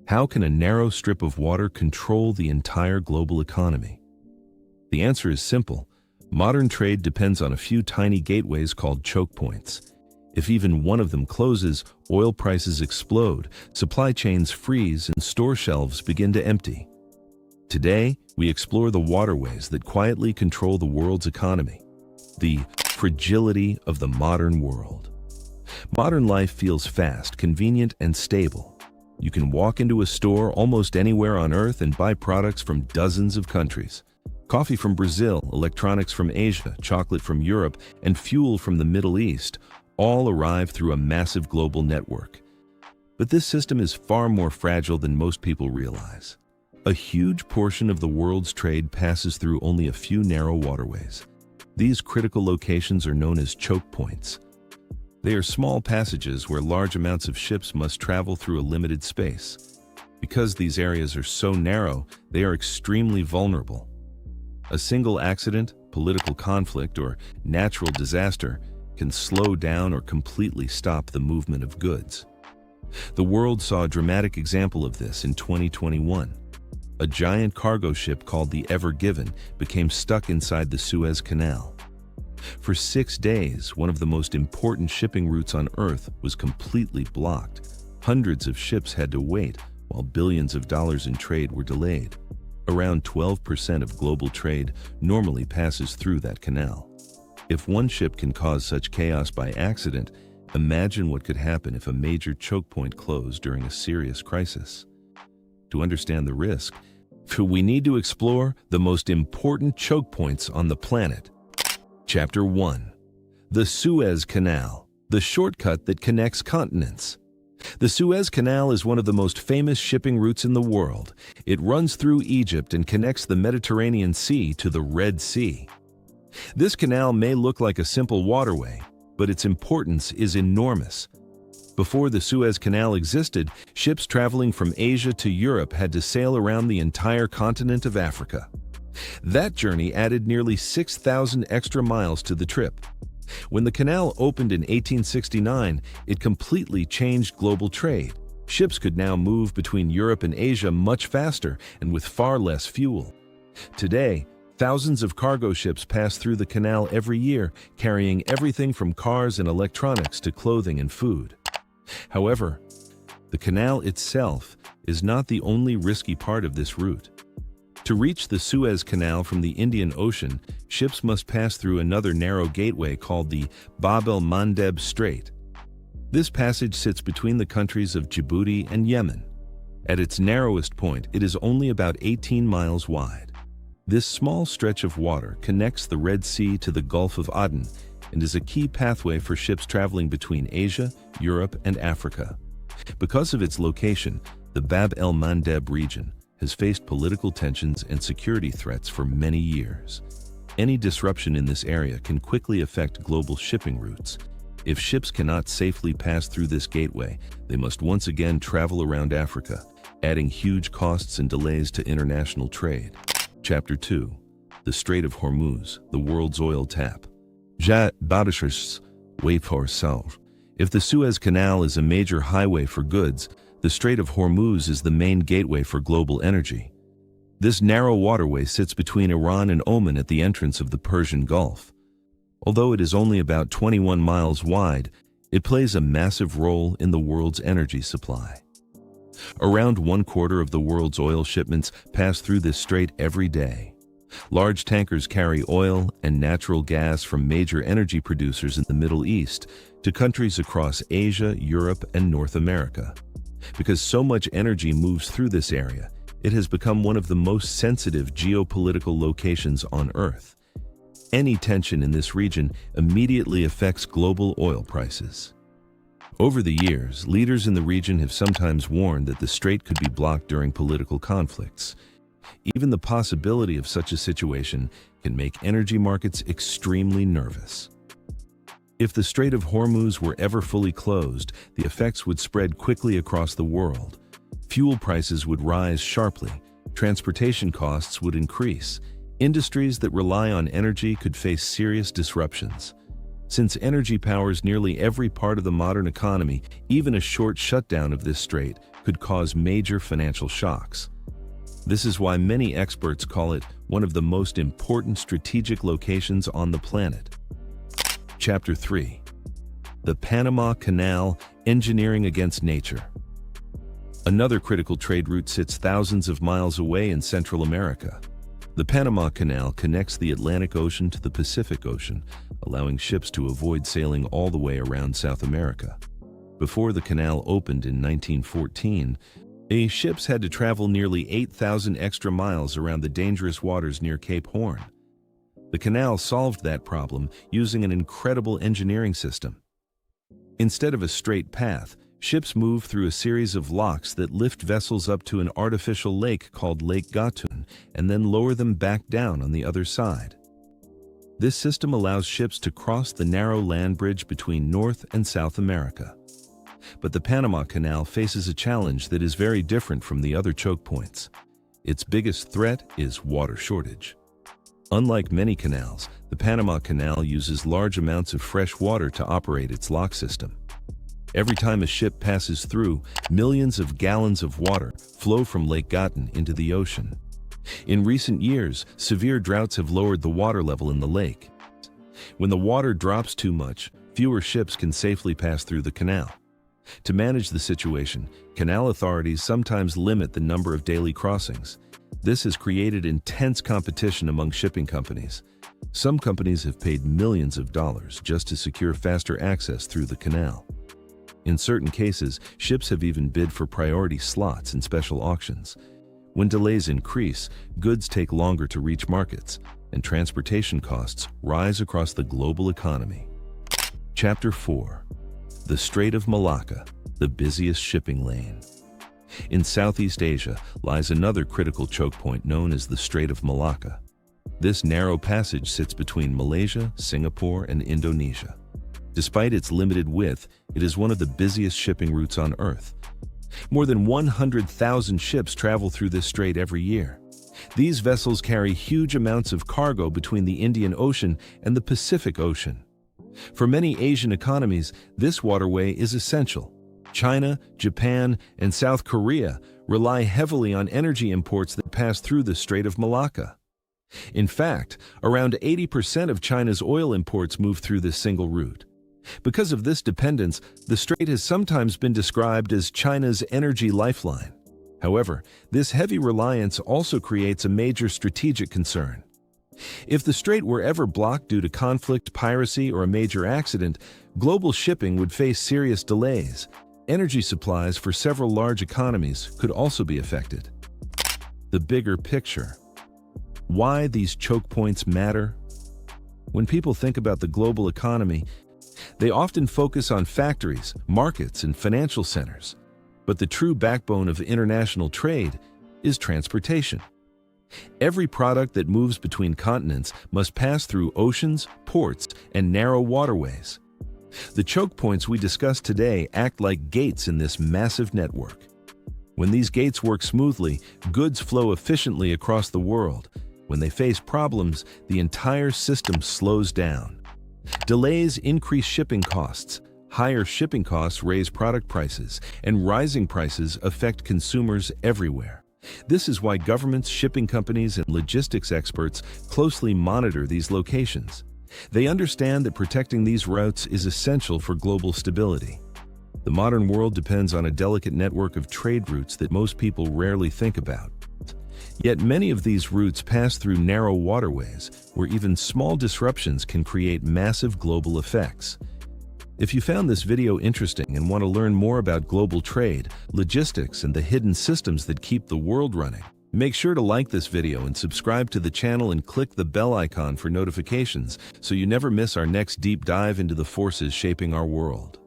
How can a narrow strip of water control the entire global economy? The answer is simple. Modern trade depends on a few tiny gateways called choke points. If even one of them closes, oil prices explode, supply chains freeze, and store shelves begin to empty. Today, we explore the waterways that quietly control the world's economy. The fragility of the modern world. Modern life feels fast, convenient, and stable. You can walk into a store almost anywhere on Earth and buy products from dozens of countries. Coffee from Brazil, electronics from Asia, chocolate from Europe, and fuel from the Middle East all arrive through a massive global network. But this system is far more fragile than most people realize. A huge portion of the world's trade passes through only a few narrow waterways. These critical locations are known as choke points. They are small passages where large amounts of ships must travel through a limited space. Because these areas are so narrow, they are extremely vulnerable. A single accident, political conflict, or natural disaster can slow down or completely stop the movement of goods. The world saw a dramatic example of this in 2021. A giant cargo ship called the Ever Given became stuck inside the Suez Canal. For 6 days, one of the most important shipping routes on Earth was completely blocked. Hundreds of ships had to wait, while billions of dollars in trade were delayed. Around 12% of global trade normally passes through that canal. If one ship can cause such chaos by accident, imagine what could happen if a major choke point closed during a serious crisis. To understand the risk, we need to explore the most important choke points on the planet. Chapter 1. The Suez Canal, the shortcut that connects continents. The Suez Canal is one of the most famous shipping routes in the world. It runs through Egypt and connects the Mediterranean Sea to the Red Sea. This canal may look like a simple waterway, but its importance is enormous. Before the Suez Canal existed, ships traveling from Asia to Europe had to sail around the entire continent of Africa. That journey added nearly 6,000 extra miles to the trip. When the canal opened in 1869, it completely changed global trade. Ships could now move between Europe and Asia much faster and with far less fuel. Today, thousands of cargo ships pass through the canal every year, carrying everything from cars and electronics to clothing and food. However, the canal itself is not the only risky part of this route. To reach the Suez Canal from the Indian Ocean, ships must pass through another narrow gateway called the Bab-el-Mandeb Strait. This passage sits between the countries of Djibouti and Yemen. At its narrowest point, it is only about 18 miles wide. This small stretch of water connects the Red Sea to the Gulf of Aden and is a key pathway for ships traveling between Asia, Europe, and Africa. Because of its location, the Bab-el-Mandeb region has faced political tensions and security threats for many years. Any disruption in this area can quickly affect global shipping routes. If ships cannot safely pass through this gateway, they must once again travel around Africa, adding huge costs and delays to international trade. Chapter 2. The Strait of Hormuz, the world's oil tap. If the Suez Canal is a major highway for goods, the Strait of Hormuz is the main gateway for global energy. This narrow waterway sits between Iran and Oman at the entrance of the Persian Gulf. Although it is only about 21 miles wide, it plays a massive role in the world's energy supply. Around 1/4 of the world's oil shipments pass through this strait every day. Large tankers carry oil and natural gas from major energy producers in the Middle East to countries across Asia, Europe, and North America. Because so much energy moves through this area, it has become one of the most sensitive geopolitical locations on Earth. Any tension in this region immediately affects global oil prices. Over the years, leaders in the region have sometimes warned that the strait could be blocked during political conflicts. Even the possibility of such a situation can make energy markets extremely nervous. If the Strait of Hormuz were ever fully closed, the effects would spread quickly across the world. Fuel prices would rise sharply, transportation costs would increase, industries that rely on energy could face serious disruptions. Since energy powers nearly every part of the modern economy, even a short shutdown of this strait could cause major financial shocks. This is why many experts call it one of the most important strategic locations on the planet. Chapter 3. The Panama Canal, Engineering Against Nature. Another critical trade route sits thousands of miles away in Central America. The Panama Canal connects the Atlantic Ocean to the Pacific Ocean, allowing ships to avoid sailing all the way around South America. Before the canal opened in 1914, ships had to travel nearly 8,000 extra miles around the dangerous waters near Cape Horn. The canal solved that problem using an incredible engineering system. Instead of a straight path, ships move through a series of locks that lift vessels up to an artificial lake called Lake Gatun and then lower them back down on the other side. This system allows ships to cross the narrow land bridge between North and South America. But the Panama Canal faces a challenge that is very different from the other choke points. Its biggest threat is water shortage. Unlike many canals, the Panama Canal uses large amounts of fresh water to operate its lock system. Every time a ship passes through, millions of gallons of water flow from Lake Gatun into the ocean. In recent years, severe droughts have lowered the water level in the lake. When the water drops too much, fewer ships can safely pass through the canal. To manage the situation, canal authorities sometimes limit the number of daily crossings. This has created intense competition among shipping companies. Some companies have paid millions of dollars just to secure faster access through the canal. In certain cases, ships have even bid for priority slots in special auctions. When delays increase, goods take longer to reach markets, and transportation costs rise across the global economy. Chapter 4. The Strait of Malacca, the busiest shipping lane. In Southeast Asia lies another critical choke point known as the Strait of Malacca. This narrow passage sits between Malaysia, Singapore, and Indonesia. Despite its limited width, it is one of the busiest shipping routes on Earth. More than 100,000 ships travel through this strait every year. These vessels carry huge amounts of cargo between the Indian Ocean and the Pacific Ocean. For many Asian economies, this waterway is essential. China, Japan, and South Korea rely heavily on energy imports that pass through the Strait of Malacca. In fact, around 80% of China's oil imports move through this single route. Because of this dependence, the strait has sometimes been described as China's energy lifeline. However, this heavy reliance also creates a major strategic concern. If the strait were ever blocked due to conflict, piracy, or a major accident, global shipping would face serious delays. Energy supplies for several large economies could also be affected. The bigger picture. Why these choke points matter? When people think about the global economy, they often focus on factories, markets, and financial centers. But the true backbone of international trade is transportation. Every product that moves between continents must pass through oceans, ports, and narrow waterways. The choke points we discussed today act like gates in this massive network. When these gates work smoothly, goods flow efficiently across the world. When they face problems, the entire system slows down. Delays increase shipping costs. Higher shipping costs raise product prices, and rising prices affect consumers everywhere. This is why governments, shipping companies, and logistics experts closely monitor these locations. They understand that protecting these routes is essential for global stability. The modern world depends on a delicate network of trade routes that most people rarely think about. Yet many of these routes pass through narrow waterways, where even small disruptions can create massive global effects. If you found this video interesting and want to learn more about global trade, logistics, and the hidden systems that keep the world running, make sure to like this video and subscribe to the channel and click the bell icon for notifications so you never miss our next deep dive into the forces shaping our world.